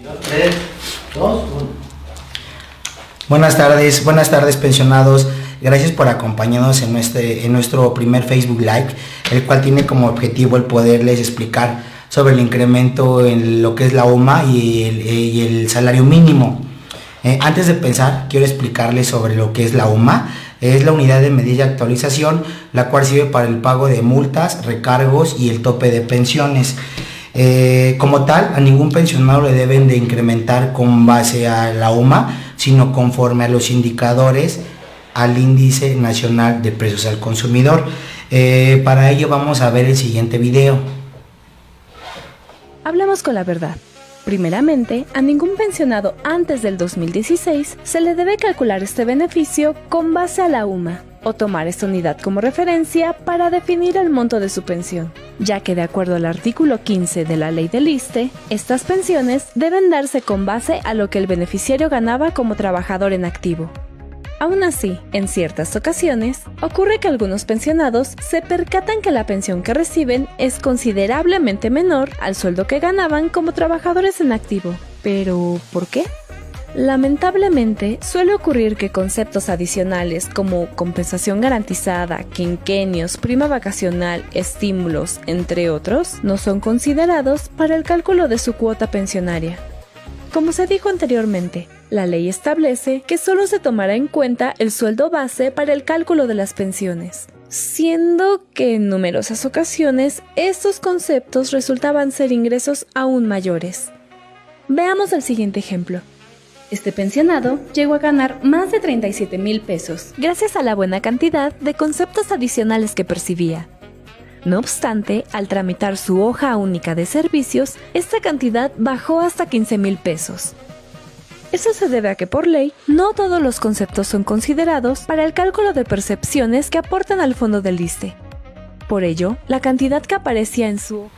3, 2, 1. Buenas tardes pensionados. Gracias por acompañarnos en nuestro primer Facebook Live, el cual tiene como objetivo el poderles explicar sobre el incremento en lo que es la UMA y el salario mínimo. Antes de pensar, quiero explicarles sobre lo que es la UMA. Es la unidad de medida de actualización, la cual sirve para el pago de multas, recargos y el tope de pensiones. Como tal, a ningún pensionado le deben de incrementar con base a la UMA, sino conforme a los indicadores al índice nacional de precios al consumidor. Para ello vamos a ver el siguiente video. Hablamos con la verdad. Primeramente, a ningún pensionado antes del 2016 se le debe calcular este beneficio con base a la UMA o tomar esta unidad como referencia para definir el monto de su pensión, ya que de acuerdo al artículo 15 de la Ley del ISSSTE, estas pensiones deben darse con base a lo que el beneficiario ganaba como trabajador en activo. Aún así, en ciertas ocasiones, ocurre que algunos pensionados se percatan que la pensión que reciben es considerablemente menor al sueldo que ganaban como trabajadores en activo. ¿Pero por qué? Lamentablemente, suele ocurrir que conceptos adicionales como compensación garantizada, quinquenios, prima vacacional, estímulos, entre otros, no son considerados para el cálculo de su cuota pensionaria. Como se dijo anteriormente, la ley establece que solo se tomará en cuenta el sueldo base para el cálculo de las pensiones, siendo que en numerosas ocasiones estos conceptos resultaban ser ingresos aún mayores. Veamos el siguiente ejemplo. Este pensionado llegó a ganar más de 37,000 pesos, gracias a la buena cantidad de conceptos adicionales que percibía. No obstante, al tramitar su hoja única de servicios, esta cantidad bajó hasta 15,000 pesos. Eso se debe a que por ley, no todos los conceptos son considerados para el cálculo de percepciones que aportan al fondo del ISSSTE. Por ello, la cantidad que aparecía en su...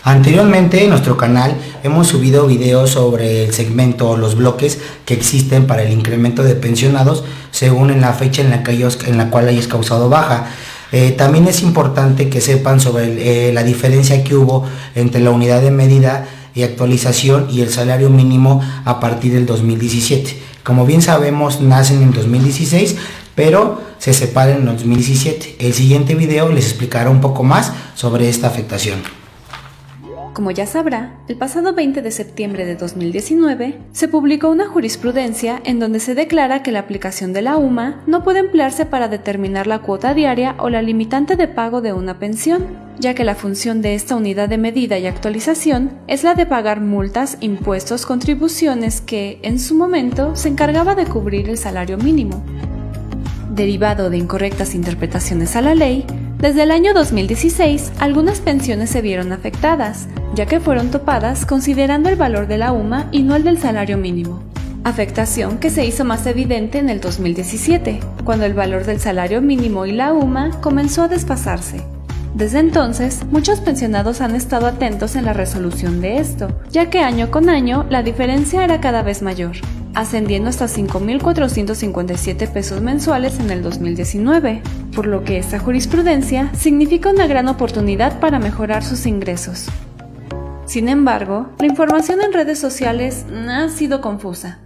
Anteriormente en nuestro canal hemos subido videos sobre el segmento o los bloques que existen para el incremento de pensionados según en la fecha en la cual hayas causado baja. También es importante que sepan sobre la diferencia que hubo entre la unidad de medida y actualización y el salario mínimo a partir del 2017. Como bien sabemos, nacen en 2016, pero se separan en 2017. El siguiente video les explicará un poco más sobre esta afectación. Como ya sabrá, el pasado 20 de septiembre de 2019 se publicó una jurisprudencia en donde se declara que la aplicación de la UMA no puede emplearse para determinar la cuota diaria o la limitante de pago de una pensión, ya que la función de esta unidad de medida y actualización es la de pagar multas, impuestos, contribuciones que, en su momento, se encargaba de cubrir el salario mínimo. Derivado de incorrectas interpretaciones a la ley, desde el año 2016, algunas pensiones se vieron afectadas, ya que fueron topadas considerando el valor de la UMA y no el del salario mínimo. Afectación que se hizo más evidente en el 2017, cuando el valor del salario mínimo y la UMA comenzó a desfasarse. Desde entonces, muchos pensionados han estado atentos en la resolución de esto, ya que año con año la diferencia era cada vez mayor, ascendiendo hasta 5,457 pesos mensuales en el 2019, por lo que esta jurisprudencia significa una gran oportunidad para mejorar sus ingresos. Sin embargo, la información en redes sociales ha sido confusa.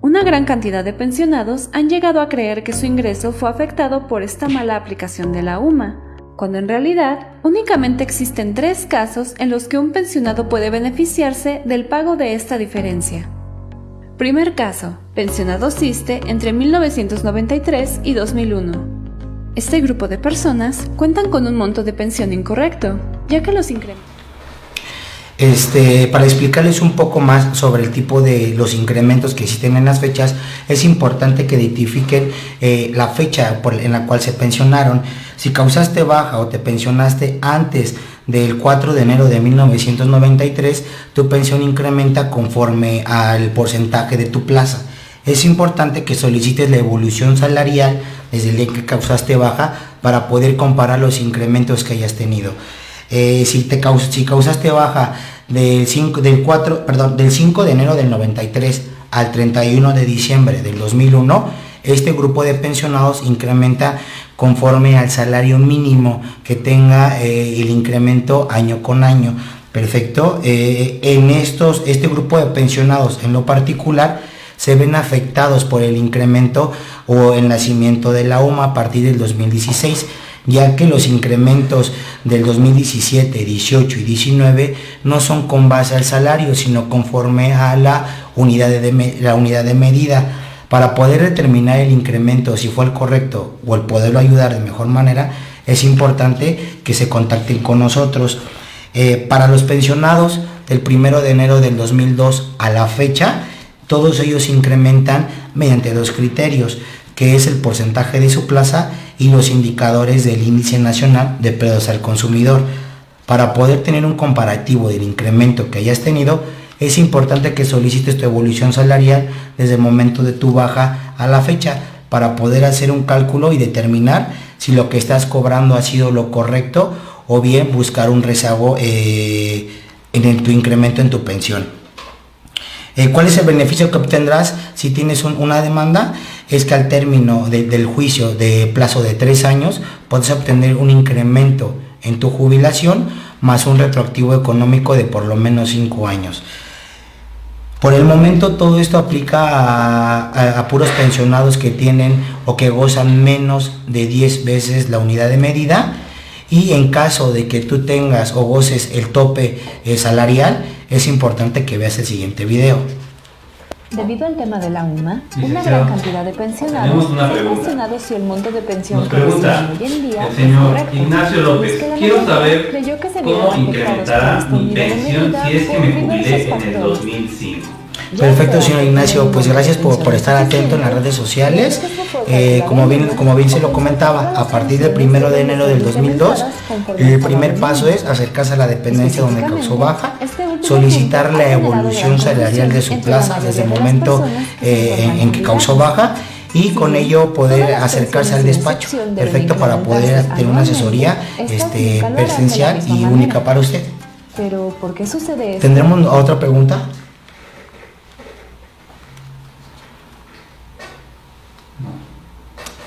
Una gran cantidad de pensionados han llegado a creer que su ingreso fue afectado por esta mala aplicación de la UMA, cuando en realidad únicamente existen 3 casos en los que un pensionado puede beneficiarse del pago de esta diferencia. Primer caso, pensionado SISSSTE entre 1993 y 2001. Este grupo de personas cuentan con un monto de pensión incorrecto, ya que los incrementos. Para explicarles un poco más sobre el tipo de los incrementos que existen en las fechas, es importante que identifiquen la fecha en la cual se pensionaron. Si causaste baja o te pensionaste antes del 4 de enero de 1993, tu pensión incrementa conforme al porcentaje de tu plaza. Es importante que solicites la evolución salarial desde el día que causaste baja para poder comparar los incrementos que hayas tenido. Si causaste baja del 5 de enero del 93 al 31 de diciembre del 2001, este grupo de pensionados incrementa conforme al salario mínimo que tenga el incremento año con año. Perfecto. Este grupo de pensionados en lo particular se ven afectados por el incremento o el nacimiento de la UMA a partir del 2016, ya que los incrementos del 2017, 18 y 19 no son con base al salario, sino conforme a la unidad de medida. Para poder determinar el incremento, si fue el correcto o el poderlo ayudar de mejor manera, es importante que se contacten con nosotros. Para los pensionados del 1 de enero del 2002 a la fecha, todos ellos incrementan mediante dos criterios, que es el porcentaje de su plaza y los indicadores del Índice Nacional de Precios al Consumidor. Para poder tener un comparativo del incremento que hayas tenido, es importante que solicites tu evolución salarial desde el momento de tu baja a la fecha, para poder hacer un cálculo y determinar si lo que estás cobrando ha sido lo correcto, o bien buscar un rezago en tu incremento en tu pensión. ¿Cuál es el beneficio que obtendrás si tienes una demanda? Es que al término del juicio de plazo de 3 años puedes obtener un incremento en tu jubilación más un retroactivo económico de por lo menos 5 años. Por el momento todo esto aplica a puros pensionados que tienen o que gozan menos de 10 veces la unidad de medida, y en caso de que tú tengas o goces el tope salarial, es importante que veas el siguiente video. Debido al tema de la UMA, una Licenciado, gran cantidad de pensionados tenemos una se han pregunta. cuestionado si el monto de pensión Nos que pregunta reciben hoy en día el es señor correcto. Ignacio Y López: es que la quiero mayoría saber creyó que se vieron cómo afectados incrementará por esta mi unidad de pensión medida si es que por me diversos jubilé en el factores. 2005. Perfecto, señor Ignacio, pues gracias por estar atento en las redes sociales. Como bien se lo comentaba, a partir del 1 de enero del 2002, el primer paso es acercarse a la dependencia donde causó baja, solicitar la evolución salarial de su plaza desde el momento en que causó baja, y con ello poder acercarse al despacho. Perfecto, para poder tener una asesoría presencial y única para usted. Pero, ¿por qué sucede esto? ¿Tendremos otra pregunta?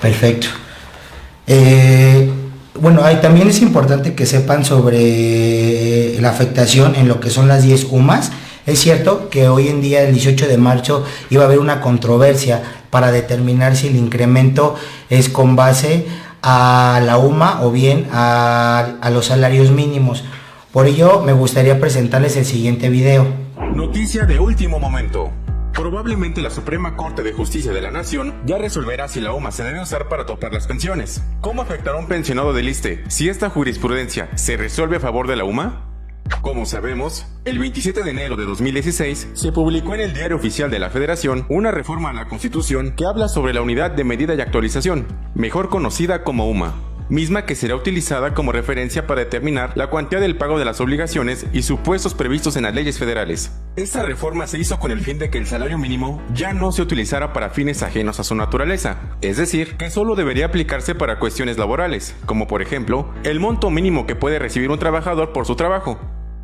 Perfecto. Bueno, también es importante que sepan sobre la afectación en lo que son las 10 UMAS. Es cierto que hoy en día, el 18 de marzo, iba a haber una controversia para determinar si el incremento es con base a la UMA o bien a los salarios mínimos. Por ello, me gustaría presentarles el siguiente video. Noticia de último momento. Probablemente la Suprema Corte de Justicia de la Nación ya resolverá si la UMA se debe usar para topar las pensiones. ¿Cómo afectará a un pensionado del ISSSTE si esta jurisprudencia se resuelve a favor de la UMA? Como sabemos, el 27 de enero de 2016 se publicó en el Diario Oficial de la Federación una reforma a la Constitución que habla sobre la Unidad de Medida y Actualización, mejor conocida como UMA, misma que será utilizada como referencia para determinar la cuantía del pago de las obligaciones y supuestos previstos en las leyes federales. Esta reforma se hizo con el fin de que el salario mínimo ya no se utilizara para fines ajenos a su naturaleza, es decir, que solo debería aplicarse para cuestiones laborales, como por ejemplo, el monto mínimo que puede recibir un trabajador por su trabajo.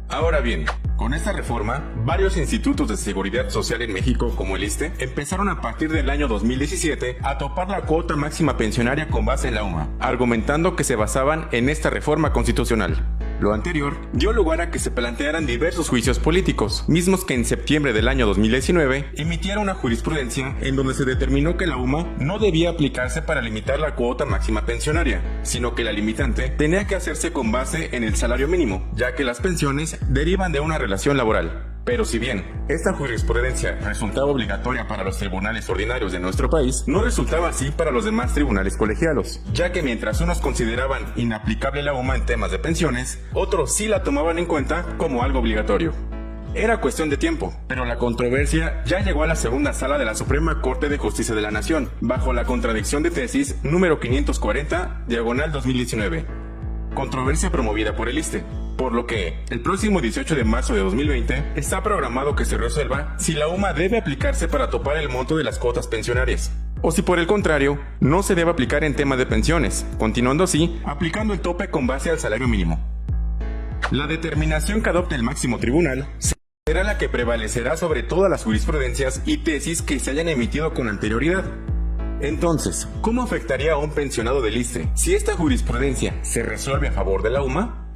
Ahora bien, con esta reforma, varios institutos de seguridad social en México, como el ISSSTE, empezaron a partir del año 2017 a topar la cuota máxima pensionaria con base en la UMA, argumentando que se basaban en esta reforma constitucional. Lo anterior dio lugar a que se plantearan diversos juicios políticos, mismos que en septiembre del año 2019 emitieron una jurisprudencia en donde se determinó que la UMA no debía aplicarse para limitar la cuota máxima pensionaria, sino que la limitante tenía que hacerse con base en el salario mínimo, ya que las pensiones derivan de una relación laboral. Pero si bien esta jurisprudencia resultaba obligatoria para los tribunales ordinarios de nuestro país, no resultaba así para los demás tribunales colegiados, ya que mientras unos consideraban inaplicable la UMA en temas de pensiones, otros sí la tomaban en cuenta como algo obligatorio. Era cuestión de tiempo, pero la controversia ya llegó a la segunda sala de la Suprema Corte de Justicia de la Nación, bajo la contradicción de tesis número 540/2019. Controversia promovida por el ISSSTE, por lo que el próximo 18 de marzo de 2020 está programado que se resuelva si la UMA debe aplicarse para topar el monto de las cuotas pensionarias, o si por el contrario no se debe aplicar en tema de pensiones, continuando así aplicando el tope con base al salario mínimo. La determinación que adopte el máximo tribunal será la que prevalecerá sobre todas las jurisprudencias y tesis que se hayan emitido con anterioridad. Entonces, ¿cómo afectaría a un pensionado del ISSSTE si esta jurisprudencia se resuelve a favor de la UMA?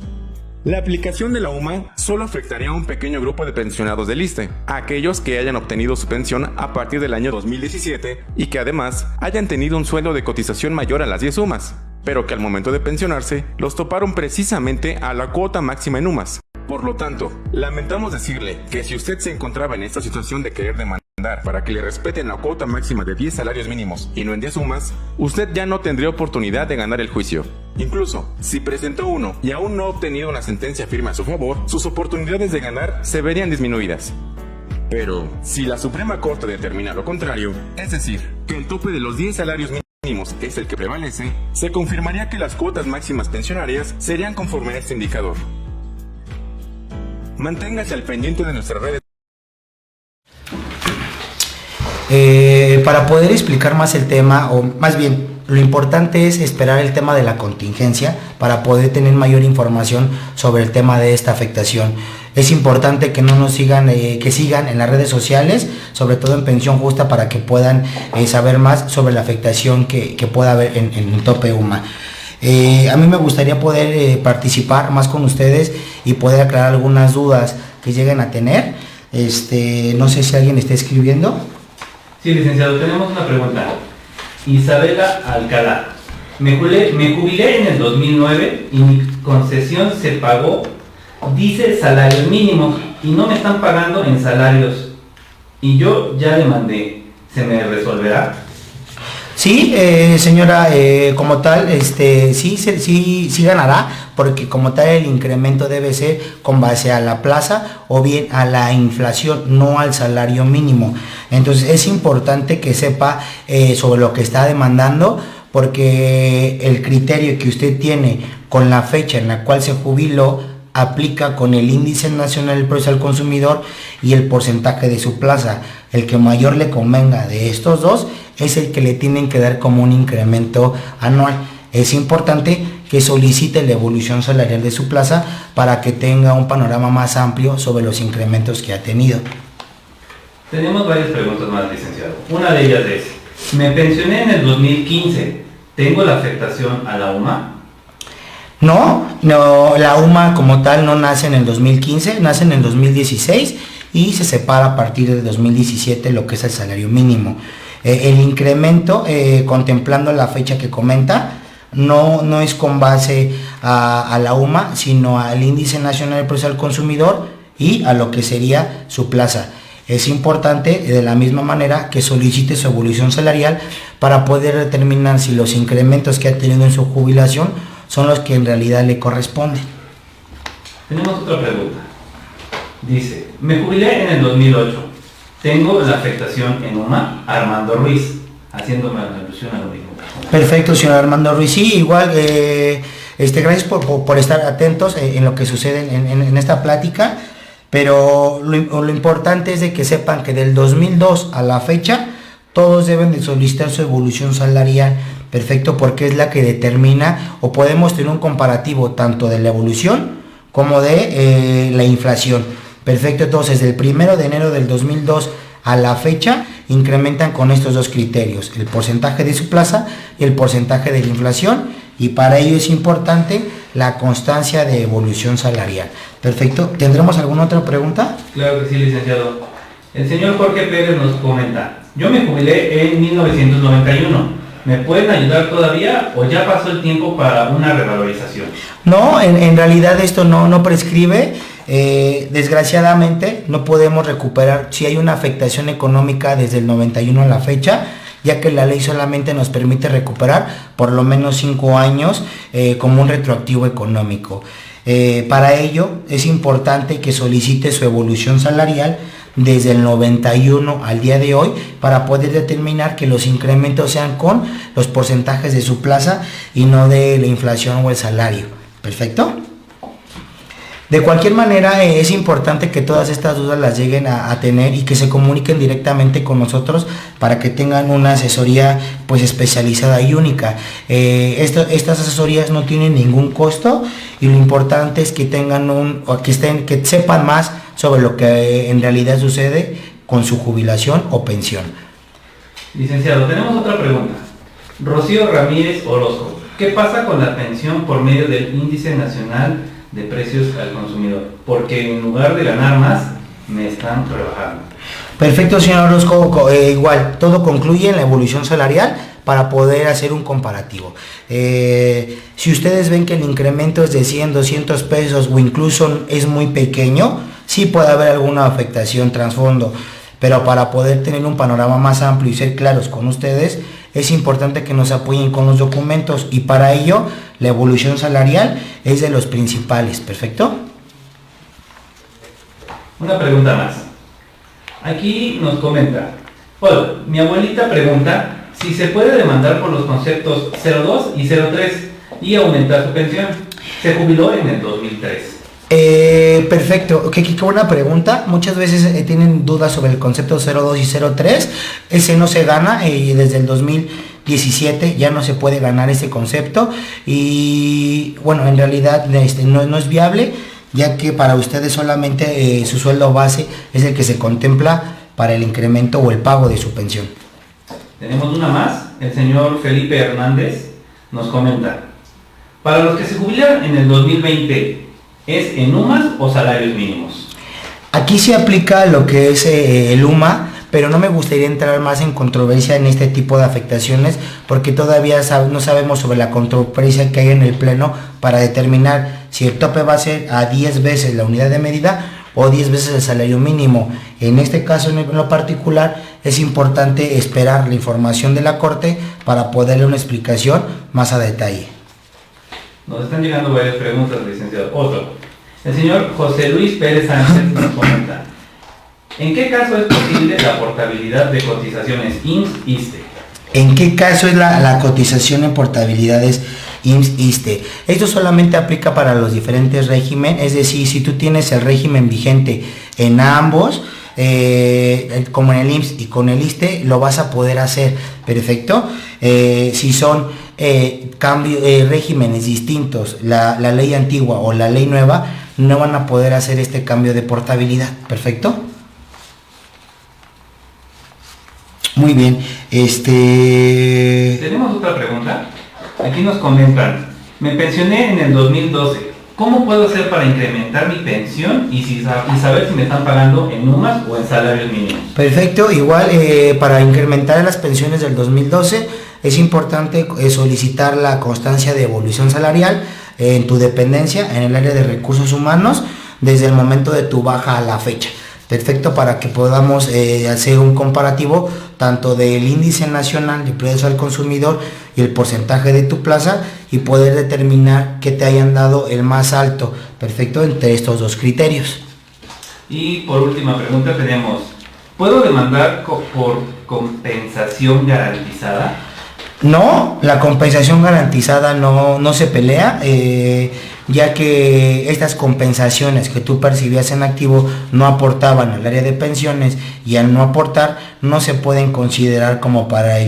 La aplicación de la UMA solo afectaría a un pequeño grupo de pensionados del ISSSTE, aquellos que hayan obtenido su pensión a partir del año 2017 y que además hayan tenido un sueldo de cotización mayor a las 10 UMAs, pero que al momento de pensionarse los toparon precisamente a la cuota máxima en UMAs. Por lo tanto, lamentamos decirle que si usted se encontraba en esta situación de querer demandar para que le respeten la cuota máxima de 10 salarios mínimos y no en 10 UMAs, usted ya no tendría oportunidad de ganar el juicio. Incluso, si presentó uno y aún no ha obtenido una sentencia firme a su favor, sus oportunidades de ganar se verían disminuidas. Pero, si la Suprema Corte determina lo contrario, es decir, que el tope de los 10 salarios mínimos es el que prevalece, se confirmaría que las cuotas máximas pensionarias serían conforme a este indicador. Manténgase al pendiente de nuestras redes. Para poder explicar más el tema, o más bien, lo importante es esperar el tema de la contingencia para poder tener mayor información sobre el tema de esta afectación. Es importante que no nos sigan, que sigan en las redes sociales, sobre todo en Pensión Justa, para que puedan saber más sobre la afectación que pueda haber en el tope UMA. A mí me gustaría poder participar más con ustedes y poder aclarar algunas dudas que lleguen a tener. No sé si alguien está escribiendo. Sí, licenciado, tenemos una pregunta. Isabela Alcalá. Me jubilé en el 2009 y mi concesión se pagó, dice salarios mínimos, y no me están pagando en salarios. Y yo ya demandé. ¿Se me resolverá? Sí, señora, como tal, sí ganará, porque como tal el incremento debe ser con base a la plaza o bien a la inflación, no al salario mínimo. Entonces es importante que sepa sobre lo que está demandando, porque el criterio que usted tiene con la fecha en la cual se jubiló aplica con el índice nacional del precio al consumidor y el porcentaje de su plaza. El que mayor le convenga de estos dos es el que le tienen que dar como un incremento anual. Es importante que solicite la evolución salarial de su plaza para que tenga un panorama más amplio sobre los incrementos que ha tenido. Tenemos varias preguntas más, licenciado. Una de ellas es, me pensioné en el 2015, ¿tengo la afectación a la UMA? No, la UMA como tal no nace en el 2015, nace en el 2016 y se separa a partir del 2017 lo que es el salario mínimo. El incremento, contemplando la fecha que comenta, no es con base a la UMA, sino al índice nacional del precio al consumidor y a lo que sería su plaza. Es importante de la misma manera que solicite su evolución salarial para poder determinar si los incrementos que ha tenido en su jubilación son los que en realidad le corresponden. Tenemos otra pregunta. Dice, me jubilé en el 2008. Tengo la afectación en UMA, Armando Ruiz, haciéndome alusión a lo mismo. Perfecto, señor Armando Ruiz. Sí, igual, gracias por estar atentos en lo que sucede en esta plática, pero lo importante es de que sepan que del 2002 a la fecha, todos deben de solicitar su evolución salarial. Perfecto, porque es la que determina, o podemos tener un comparativo tanto de la evolución como de la inflación. Perfecto, entonces del 1 de enero del 2002 a la fecha incrementan con estos dos criterios, el porcentaje de su plaza y el porcentaje de la inflación, y para ello es importante la constancia de evolución salarial. Perfecto, ¿tendremos alguna otra pregunta? Claro que sí, licenciado. El señor Jorge Pérez nos comenta, yo me jubilé en 1991. ¿Me pueden ayudar todavía o ya pasó el tiempo para una revalorización? No, en realidad esto no prescribe. Desgraciadamente no podemos recuperar si hay una afectación económica desde el 91 a la fecha, ya que la ley solamente nos permite recuperar por lo menos 5 años como un retroactivo económico. Para ello es importante que solicite su evolución salarial desde el 91 al día de hoy para poder determinar que los incrementos sean con los porcentajes de su plaza y no de la inflación o el salario. ¿Perfecto? De cualquier manera, es importante que todas estas dudas las lleguen a tener y que se comuniquen directamente con nosotros para que tengan una asesoría pues especializada y única. Estas asesorías no tienen ningún costo y lo importante es que tengan que sepan más sobre lo que en realidad sucede con su jubilación o pensión. Licenciado, tenemos otra pregunta. Rocío Ramírez Orozco, ¿qué pasa con la pensión por medio del índice nacional de precios al consumidor, porque en lugar de ganar más, me están rebajando. Perfecto, señor Orozco. Igual, todo concluye en la evolución salarial para poder hacer un comparativo. Si ustedes ven que el incremento es de 100, 200 pesos o incluso es muy pequeño, sí puede haber alguna afectación trasfondo, pero para poder tener un panorama más amplio y ser claros con ustedes, es importante que nos apoyen con los documentos, y para ello la evolución salarial es de los principales. ¿Perfecto? Una pregunta más. Aquí nos comenta: hola, mi abuelita pregunta si se puede demandar por los conceptos 02 y 03 y aumentar su pensión. Se jubiló en el 2003. Perfecto, qué buena pregunta. Muchas veces tienen dudas sobre el concepto 02 y 03. Ese no se gana, y desde el 2017 ya no se puede ganar ese concepto, y bueno, en realidad no es viable, ya que para ustedes solamente su sueldo base es el que se contempla para el incremento o el pago de su pensión. Tenemos una más. El señor Felipe Hernández nos comenta: para los que se jubilan en el 2020, ¿es en UMAS o salarios mínimos? Aquí se aplica lo que es el UMA, pero no me gustaría entrar más en controversia en este tipo de afectaciones, porque todavía no sabemos sobre la controversia que hay en el Pleno para determinar si el tope va a ser a 10 veces la unidad de medida o 10 veces el salario mínimo. En este caso, en lo particular, es importante esperar la información de la Corte para poder darle una explicación más a detalle. Nos están llegando varias preguntas, licenciado. Otro. El señor José Luis Pérez Sánchez nos comenta: ¿en qué caso es posible la portabilidad de cotizaciones IMSS-ISSSTE? ¿En qué caso es la cotización en portabilidades IMSS-ISSSTE? Esto solamente aplica para los diferentes regímenes, es decir, si tú tienes el régimen vigente en ambos, como en el IMSS y con el ISSSTE, lo vas a poder hacer. Perfecto. Si son regímenes distintos, la ley antigua o la ley nueva, no van a poder hacer este cambio de portabilidad. Perfecto. Muy bien. Tenemos otra pregunta. Aquí nos comentan: me pensioné en el 2012. ¿Cómo puedo hacer para incrementar mi pensión y saber si me están pagando en UMAS o en salarios mínimos? Perfecto. Igual, para incrementar las pensiones del 2012 es importante solicitar la constancia de evolución salarial en tu dependencia en el área de recursos humanos desde el momento de tu baja a la fecha. Perfecto, para que podamos hacer un comparativo tanto del índice nacional de precios al consumidor y el porcentaje de tu plaza, y poder determinar que te hayan dado el más alto. Perfecto, entre estos dos criterios. Y por última pregunta tenemos: ¿puedo demandar por compensación garantizada? No, la compensación garantizada no se pelea, ya que estas compensaciones que tú percibías en activo no aportaban al área de pensiones, y al no aportar no se pueden considerar como para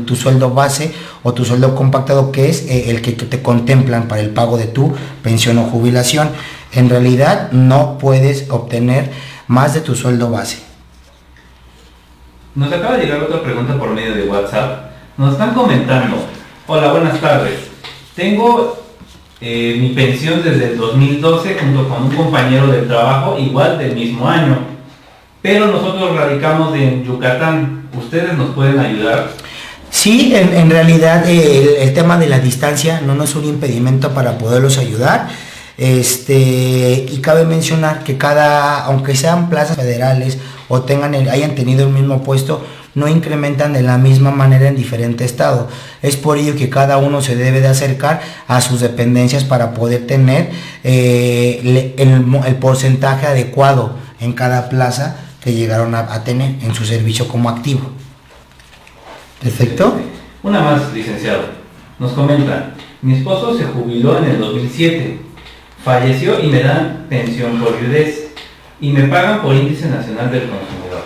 tu sueldo base o tu sueldo compactado, que es el que te contemplan para el pago de tu pensión o jubilación. En realidad no puedes obtener más de tu sueldo base. Nos acaba de llegar otra pregunta por medio de WhatsApp. Nos están comentando: hola, buenas tardes. Tengo mi pensión desde el 2012 junto con un compañero de trabajo igual del mismo año, pero nosotros radicamos en Yucatán. ¿Ustedes nos pueden ayudar? Sí, en realidad el tema de la distancia no es un impedimento para poderlos ayudar. Y cabe mencionar que aunque sean plazas federales o hayan tenido el mismo puesto, no incrementan de la misma manera en diferente estado. Es por ello que cada uno se debe de acercar a sus dependencias para poder tener el porcentaje adecuado en cada plaza que llegaron a tener en su servicio como activo. ¿Perfecto? Una más, licenciado. Nos comenta: mi esposo se jubiló en el 2007, falleció y me dan pensión por viudez y me pagan por índice nacional del consumidor.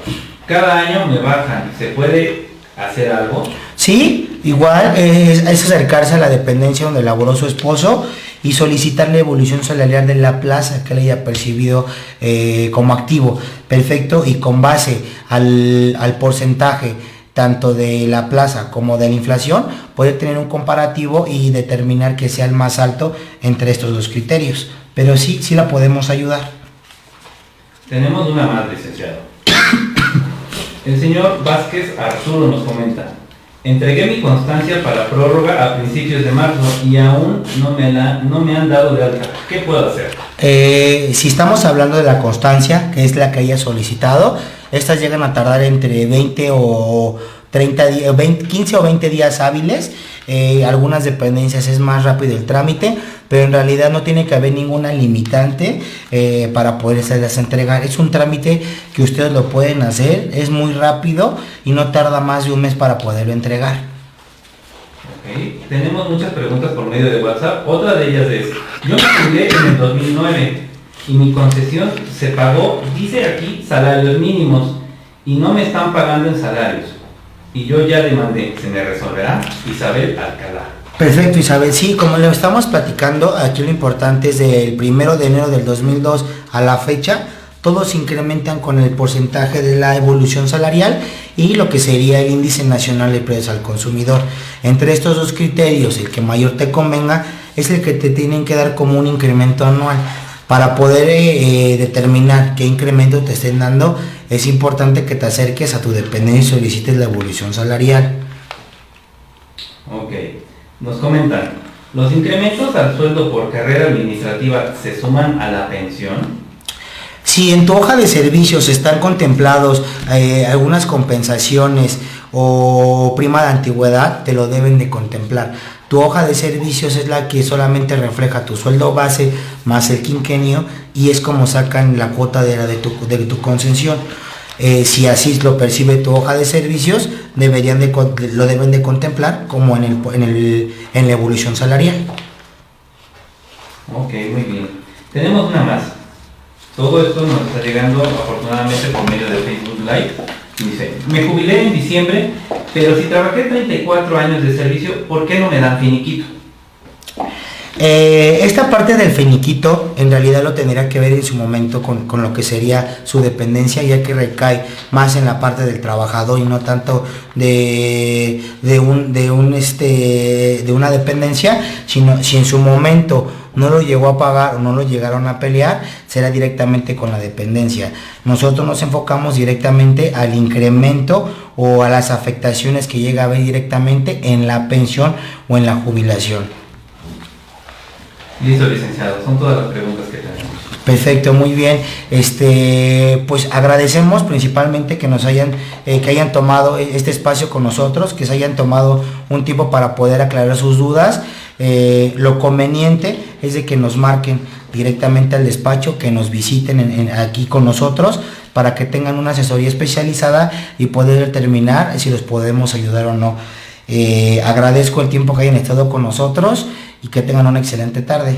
Cada año me bajan. ¿Se puede hacer algo? Sí, igual es acercarse a la dependencia donde laboró su esposo y solicitar la evolución salarial de la plaza que le haya percibido como activo. Perfecto, y con base al porcentaje tanto de la plaza como de la inflación, poder tener un comparativo y determinar que sea el más alto entre estos dos criterios. pero sí la podemos ayudar. Tenemos una más, licenciado. El señor Vázquez Arturo nos comenta: entregué mi constancia para prórroga a principios de marzo y aún no me han dado de alta. ¿Qué puedo hacer? Si estamos hablando de la constancia, que es la que haya solicitado, estas llegan a tardar entre 20 o 30 días, 15 o 20 días hábiles. Algunas dependencias es más rápido el trámite, pero en realidad no tiene que haber ninguna limitante para poder hacerlas entregar. Es un trámite que ustedes lo pueden hacer, es muy rápido y no tarda más de un mes para poderlo entregar. Okay. Tenemos muchas preguntas por medio de WhatsApp. Otra de ellas es: yo me jubilé en el 2009 y mi concesión se pagó, dice aquí, salarios mínimos, y no me están pagando en salarios. Y yo ya demandé, ¿se me resolverá? Isabel Alcalá. Perfecto, Isabel. Sí, como le estamos platicando, aquí lo importante es del 1 de enero del 2002 a la fecha, todos se incrementan con el porcentaje de la evolución salarial y lo que sería el índice nacional de precios al consumidor. Entre estos dos criterios, el que mayor te convenga es el que te tienen que dar como un incremento anual. Para poder determinar qué incremento te estén dando, es importante que te acerques a tu dependencia y solicites la evolución salarial. Ok, nos comentan: ¿los incrementos al sueldo por carrera administrativa se suman a la pensión? Si en tu hoja de servicios están contemplados algunas compensaciones o prima de antigüedad, te lo deben de contemplar. Tu hoja de servicios es la que solamente refleja tu sueldo base más el quinquenio y es como sacan la cuota de tu concesión. Si así lo percibe tu hoja de servicios, lo deben de contemplar como en la evolución salarial. Ok, muy bien. Tenemos una más. Todo esto nos está llegando afortunadamente por medio de Facebook Live. Dice: me jubilé en diciembre, pero si trabajé 34 años de servicio, ¿por qué no me dan finiquito? Esta parte del finiquito en realidad lo tendría que ver en su momento con lo que sería su dependencia, ya que recae más en la parte del trabajador y no tanto de una dependencia, sino si en su momento no lo llegó a pagar o no lo llegaron a pelear, será directamente con la dependencia. Nosotros nos enfocamos directamente al incremento o a las afectaciones que llega a haber directamente en la pensión o en la jubilación. Listo, licenciado, son todas las preguntas que tenemos. Perfecto, muy bien. Pues agradecemos principalmente que hayan tomado este espacio con nosotros, que se hayan tomado un tiempo para poder aclarar sus dudas. Lo conveniente es de que nos marquen directamente al despacho, que nos visiten aquí con nosotros para que tengan una asesoría especializada y poder determinar si los podemos ayudar o no. Agradezco el tiempo que hayan estado con nosotros y que tengan una excelente tarde.